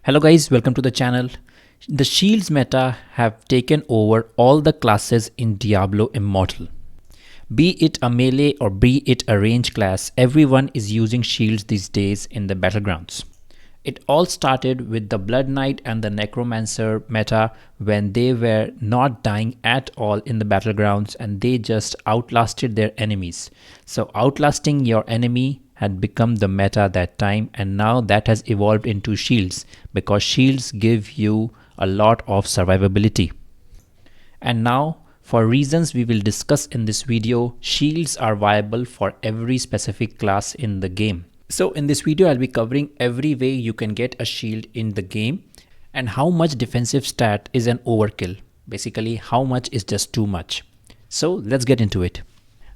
Hello guys, welcome to the channel. The shields meta have taken over all the classes in Diablo Immortal. Be it a melee or be it a range class, everyone is using shields these days in the battlegrounds. It all started with the Blood Knight and the Necromancer meta when they were not dying at all in the battlegrounds and they just outlasted their enemies. So outlasting your enemy had become the meta that time, and now that has evolved into shields because shields give you a lot of survivability. And now, for reasons we will discuss in this video, shields are viable for every specific class in the game. So in this video, I'll be covering every way you can get a shield in the game and how much defensive stat is an overkill. Basically, how much is just too much. So let's get into it.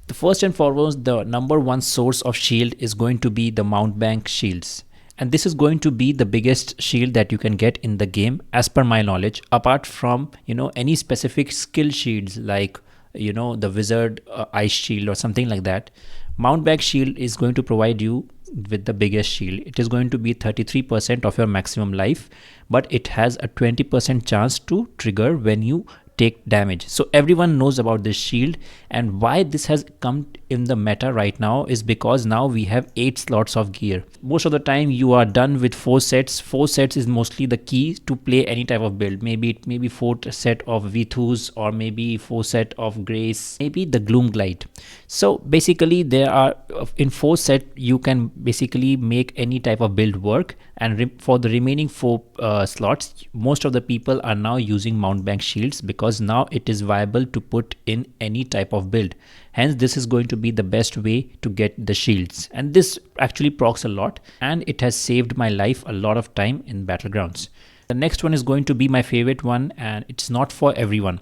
The first and foremost, the number one source of shield is going to be the mount bank shields. And this is going to be the biggest shield that you can get in the game as per my knowledge, apart from, any specific skill shields like, the wizard ice shield or something like that. Mount bank shield is going to provide you with the biggest shield. It is going to be 33% of your maximum life, but it has a 20% chance to trigger when you take damage. So everyone knows about this shield, and why this has come in the meta right now is because now we have 8 slots of gear. Most of the time you are done with 4 sets. 4 sets is mostly the key to play any type of build. Maybe it may be 4 set of V2s or maybe 4 set of Grace, maybe the Gloom Glide. So basically there are in 4 set you can basically make any type of build work, and for the remaining 4 slots most of the people are now using mount bank shields because now it is viable to put in any type of build. Hence this is going to be the best way to get the shields, and this actually procs a lot and it has saved my life a lot of time in battlegrounds. The next one is going to be my favorite one, and it's not for everyone,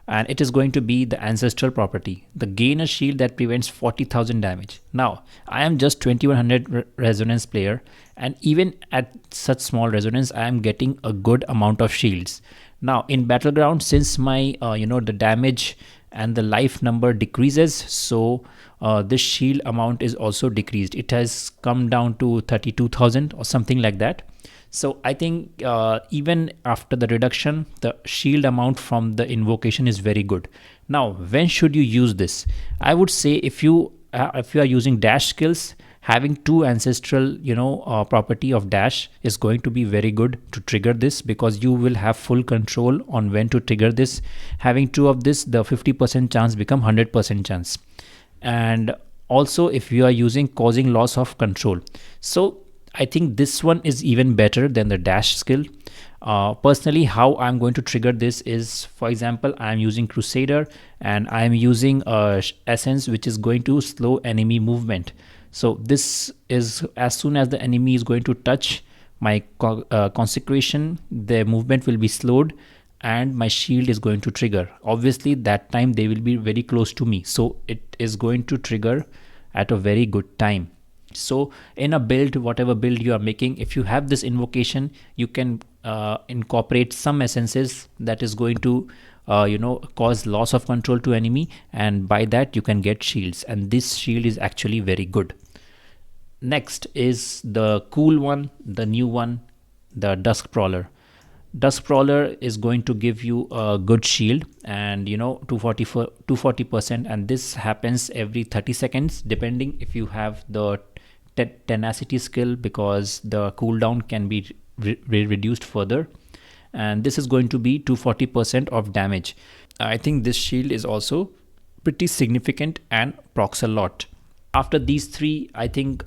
and it is going to be the ancestral property, the gainer shield that prevents 40,000 damage. Now I am just 2100 resonance player, and even at such small resonance I am getting a good amount of shields. Now in battleground, since my the damage and the life number decreases, so this shield amount is also decreased. It has come down to 32,000 or something like that. So I think even after the reduction, the shield amount from the invocation is very good. Now when should you use this? I would say if you are using dash skills, having 2 ancestral property of dash is going to be very good to trigger this, because you will have full control on when to trigger this. Having 2 of this, the 50% chance become 100% chance. And also if you are using causing loss of control, so I think this one is even better than the dash skill. Personally, how I'm going to trigger this is, for example, I'm using Crusader and I'm using Essence, which is going to slow enemy movement. So this is, as soon as the enemy is going to touch my consecration, their movement will be slowed and my shield is going to trigger. Obviously that time they will be very close to me, so it is going to trigger at a very good time. So in a build, whatever build you are making, if you have this invocation, you can incorporate some essences that is going to cause loss of control to enemy, and by that you can get shields, and this shield is actually very good. Next is the cool one, the new one, the Dusk Prowler. Dusk Prowler is going to give you a good shield, and 240%, and this happens every 30 seconds depending if you have the tenacity skill, because the cooldown can be reduced further, and this is going to be 240% of damage. I think this shield is also pretty significant and procs a lot. After these 3, I think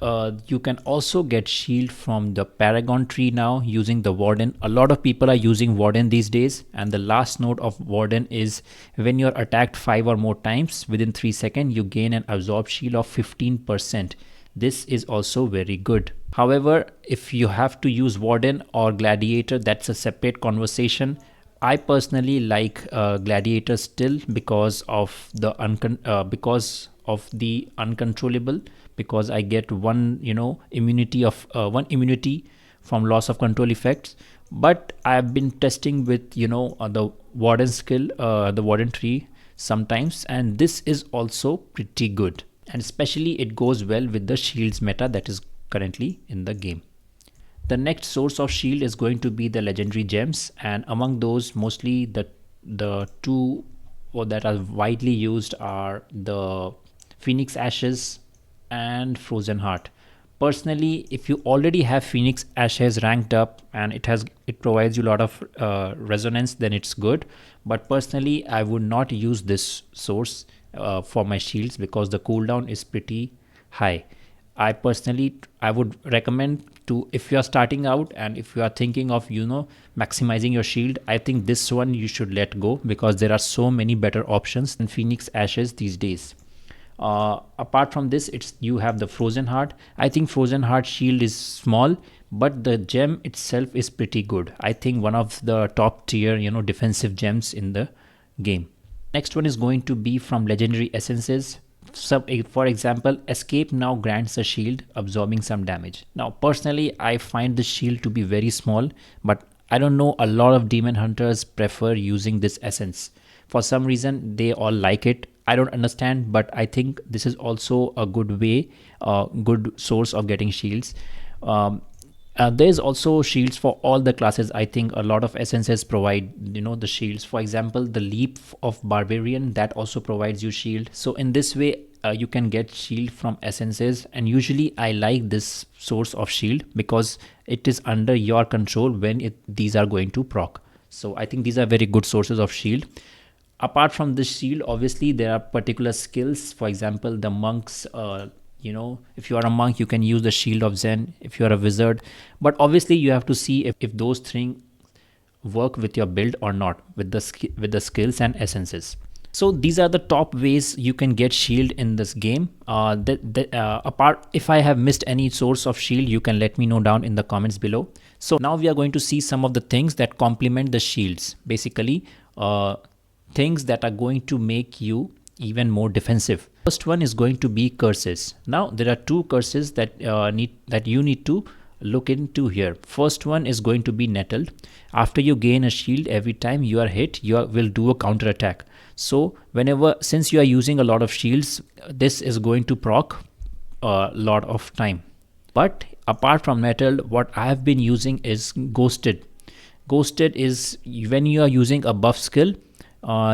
you can also get shield from the Paragon tree now using the Warden. A lot of people are using Warden these days, and the last note of Warden is when you're attacked 5 or more times within 3 seconds, you gain an absorb shield of 15%. This is also very good. However, if you have to use Warden or Gladiator, that's a separate conversation. I personally like Gladiator still because of the uncontrollable, because I get one immunity of one immunity from loss of control effects. But I have been testing with the Warden skill, the Warden tree sometimes, and this is also pretty good, and especially it goes well with the shields meta that is currently in the game. The next source of shield is going to be the legendary gems, and among those, mostly the two that are widely used are the Phoenix Ashes and Frozen Heart. Personally, if you already have Phoenix Ashes ranked up and it provides you a lot of resonance, then it's good. But personally, I would not use this source for my shields because the cooldown is pretty high. I would recommend to, if you are starting out and if you are thinking of maximizing your shield, I think this one you should let go because there are so many better options than Phoenix Ashes these days. Apart from this, you have the Frozen Heart. I think Frozen Heart shield is small, but the gem itself is pretty good. I think one of the top tier defensive gems in the game. Next one is going to be from legendary essences. For example, Escape now grants a shield absorbing some damage. Now personally, I find the shield to be very small, but I don't know, a lot of demon hunters prefer using this essence. For some reason they all like it. I don't understand, but I think this is also a good way, good source of getting shields. There's also shields for all the classes. I think a lot of essences provide the shields. For example, the Leap of Barbarian, that also provides you shield. So in this way you can get shield from essences, and usually I like this source of shield because it is under your control when these are going to proc. So I think these are very good sources of shield. Apart from this shield, obviously there are particular skills. For example, the monks, if you are a monk, you can use the Shield of Zen. If you are a wizard, but obviously you have to see if those things work with your build or not, with the skills and essences. So these are the top ways you can get shield in this game. Apart, if I have missed any source of shield, you can let me know down in the comments below. So now we are going to see some of the things that complement the shields. Basically, things that are going to make you even more defensive. First one is going to be curses. Now there are two curses that you need to look into here. First one is going to be Nettled. After you gain a shield, every time you are hit, will do a counter attack. So since you are using a lot of shields, this is going to proc a lot of time. But apart from Nettled, what I have been using is Ghosted. Ghosted is when you are using a buff skill,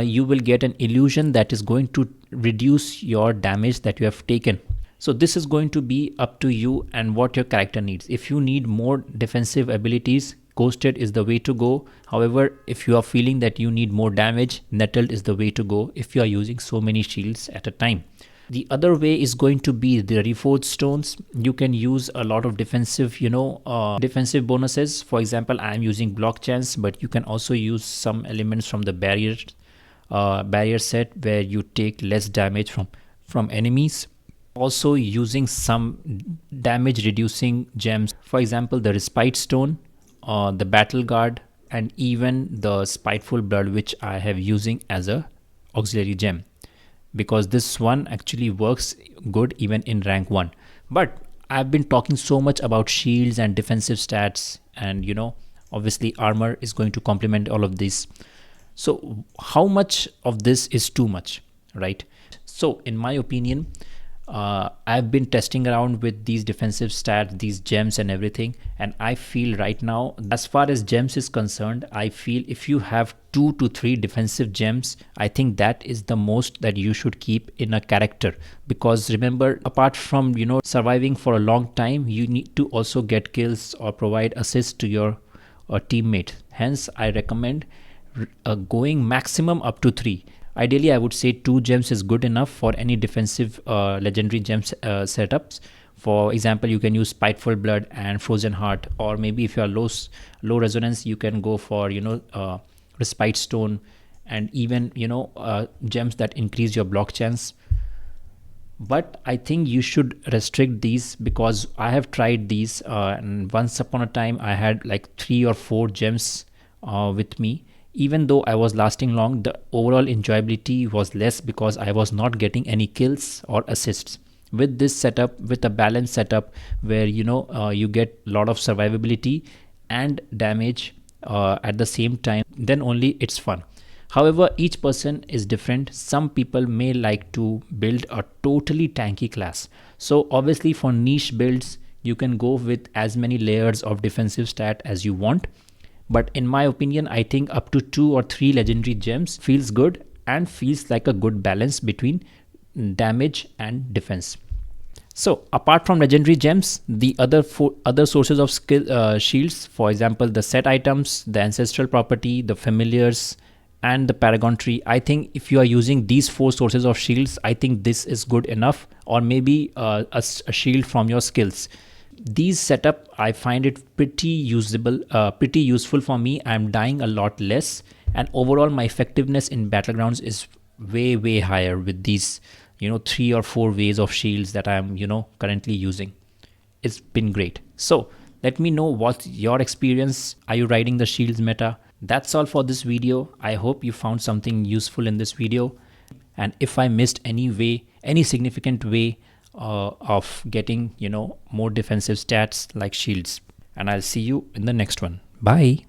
you will get an illusion that is going to reduce your damage that you have taken. So this is going to be up to you and what your character needs. If you need more defensive abilities, Ghosted is the way to go. However, if you are feeling that you need more damage, Nettled is the way to go if you are using so many shields at a time. The other way is going to be the Reforged Stones. You can use a lot of defensive, defensive bonuses. For example, I am using Block Chance, but you can also use some elements from the barrier set where you take less damage from enemies. Also using some damage reducing gems. For example, the Respite Stone, the Battle Guard, and even the Spiteful Blood, which I have using as a auxiliary gem, because this one actually works good even in rank 1. But I've been talking so much about shields and defensive stats, and obviously armor is going to complement all of this. So how much of this is too much, right? So in my opinion, I've been testing around with these defensive stats, these gems and everything, and I feel right now, as far as gems is concerned, I feel if you have 2 to 3 defensive gems, I think that is the most that you should keep in a character. Because remember, apart from surviving for a long time, you need to also get kills or provide assist to your teammate. Hence I recommend going maximum up to 3. Ideally, I would say 2 gems is good enough for any defensive legendary gems setups. For example, you can use Spiteful Blood and Frozen Heart, or maybe if you are low resonance, you can go for Respite Stone, and even gems that increase your block chance. But I think you should restrict these, because I have tried these and once upon a time I had like 3 or 4 gems with me. Even though I was lasting long, the overall enjoyability was less because I was not getting any kills or assists. With this setup, with a balanced setup where you get a lot of survivability and damage at the same time, then only it's fun. However, each person is different. Some people may like to build a totally tanky class. So obviously for niche builds, You can go with as many layers of defensive stat as you want. But in my opinion, I think up to 2 or 3 legendary gems feels good and feels like a good balance between damage and defense. So apart from legendary gems, the other sources of skill shields, for example, the set items, the ancestral property, the familiars, and the Paragon tree. I think if you are using these 4 sources of shields, I think this is good enough, or maybe a shield from your skills. These setup, I find it pretty useful for me. I'm dying a lot less, and overall my effectiveness in battlegrounds is way higher with these 3 or 4 ways of shields that I'm currently using. It's been great. So let me know what's your experience. Are you riding the shields meta? That's all for this video. I hope you found something useful in this video, and if I missed any significant way of getting more defensive stats like shields, and I'll see you in the next one. Bye.